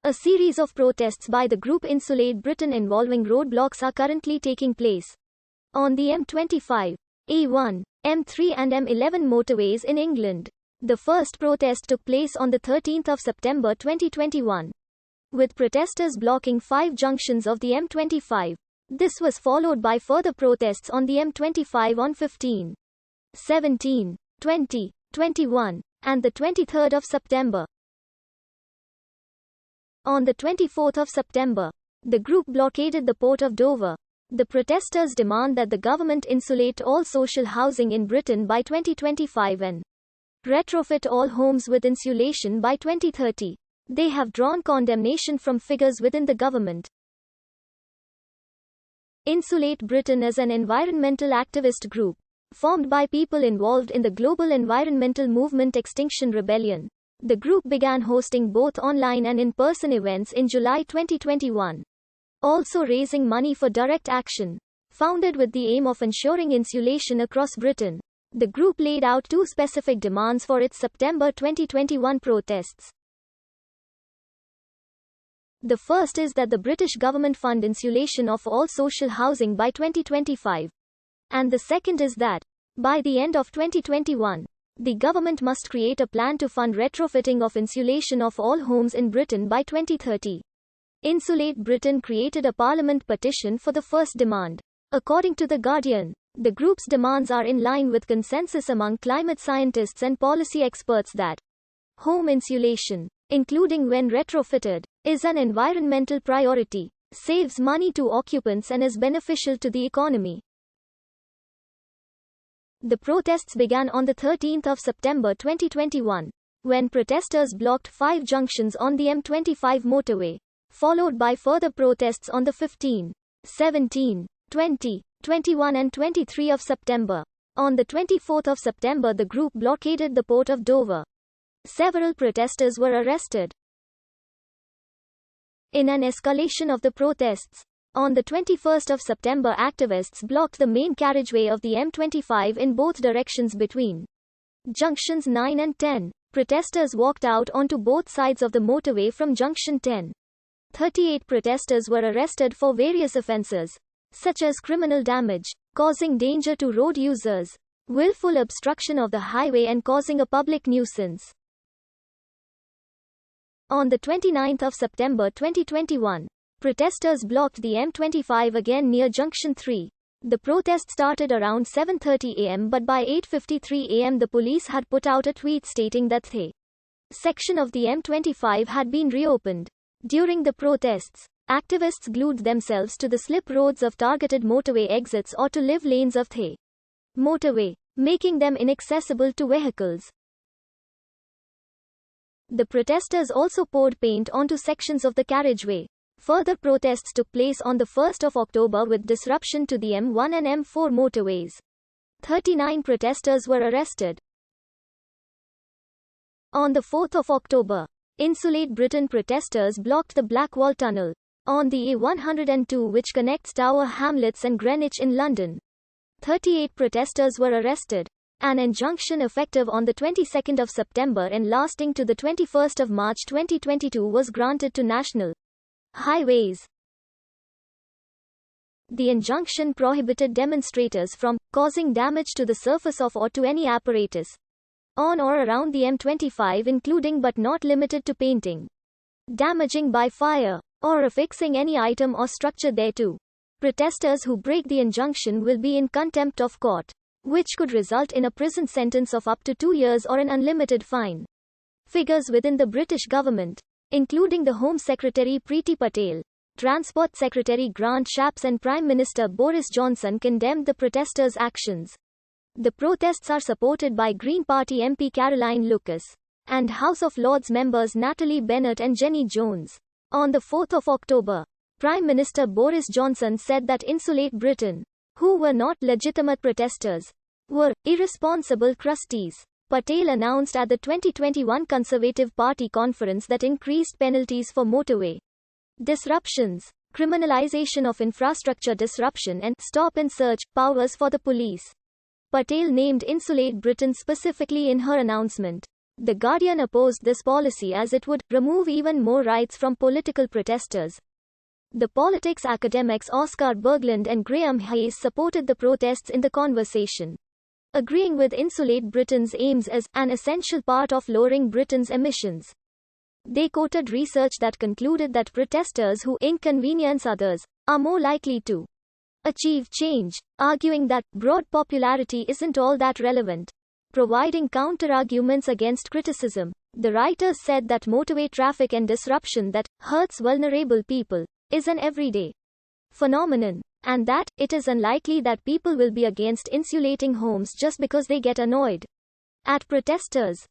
A series of protests by the group Insulate Britain involving roadblocks are currently taking place on the M25, A1, M3 and M11 motorways in England. The first protest took place on the 13th of September 2021, with protesters blocking 5 junctions of the M25. This was followed by further protests on the M25 on 15, 17, 20, 21, and the 23rd of September. On the 24th of September, the group blockaded the port of Dover. The protesters demand that the government insulate all social housing in Britain by 2025 and retrofit all homes with insulation by 2030. They have drawn condemnation from figures within the government. Insulate Britain is an environmental activist group formed by people involved in the global environmental movement Extinction Rebellion. The group began hosting both online and in-person events in July 2021. Also raising money for direct action. Founded with the aim of ensuring insulation across Britain, the group laid out 2 specific demands for its September 2021 protests. The first is that the British government fund insulation of all social housing by 2025. And the second is that, by the end of 2021, the government must create a plan to fund retrofitting of insulation of all homes in Britain by 2030. Insulate Britain created a parliament petition for the first demand. According to The Guardian, the group's demands are in line with consensus among climate scientists and policy experts that home insulation, including when retrofitted, is an environmental priority, saves money to occupants and is beneficial to the economy. The protests began on the 13th of September 2021, when protesters blocked 5 junctions on the M25 motorway, followed by further protests on the 15, 17, 20, 21 and 23 of September. On the 24th of September, the group blockaded the port of Dover. Several protesters were arrested. In an escalation of the protests, on the 21st of September, activists blocked the main carriageway of the M25 in both directions between junctions 9 and 10. Protesters walked out onto both sides of the motorway from junction 10. 38 protesters were arrested for various offences, such as criminal damage, causing danger to road users, willful obstruction of the highway and causing a public nuisance. On the 29th of September 2021, protesters blocked the M25 again near Junction 3. The protest started around 7:30 am, but by 8:53 am the police had put out a tweet stating that the section of the M25 had been reopened. During the protests, activists glued themselves to the slip roads of targeted motorway exits or to live lanes of the motorway, making them inaccessible to vehicles. The protesters also poured paint onto sections of the carriageway. Further protests took place on the 1st of October with disruption to the M1 and M4 motorways. 39 protesters were arrested. On the 4th of October, Insulate Britain protesters blocked the Blackwall Tunnel on the A102, which connects Tower Hamlets and Greenwich in London. 38 protesters were arrested. An injunction effective on the 22nd of September and lasting to the 21st of March 2022 was granted to National Highways. The injunction prohibited demonstrators from causing damage to the surface of or to any apparatus on or around the M25, including but not limited to painting, damaging by fire, or affixing any item or structure thereto. Protesters who break the injunction will be in contempt of court, which could result in a prison sentence of up to 2 years or an unlimited fine. Figures within the British government, including the Home Secretary Priti Patel, Transport Secretary Grant Shapps and Prime Minister Boris Johnson, condemned the protesters' actions. The protests are supported by Green Party MP Caroline Lucas and House of Lords members Natalie Bennett and Jenny Jones. On the 4th of October, Prime Minister Boris Johnson said that Insulate Britain, who were not legitimate protesters, were irresponsible crusties. Patel announced at the 2021 Conservative Party conference that increased penalties for motorway disruptions, criminalization of infrastructure disruption and stop and search powers for the police. Patel named Insulate Britain specifically in her announcement. The Guardian opposed this policy as it would remove even more rights from political protesters. The politics academics Oscar Berglund and Graham Hayes supported the protests in the conversation, agreeing with Insulate Britain's aims as an essential part of lowering Britain's emissions. They quoted research that concluded that protesters who inconvenience others are more likely to achieve change, arguing that broad popularity isn't all that relevant. Providing counter-arguments against criticism, the writers said that motorway traffic and disruption that hurts vulnerable people is an everyday phenomenon, and that it is unlikely that people will be against insulating homes just because they get annoyed at protesters.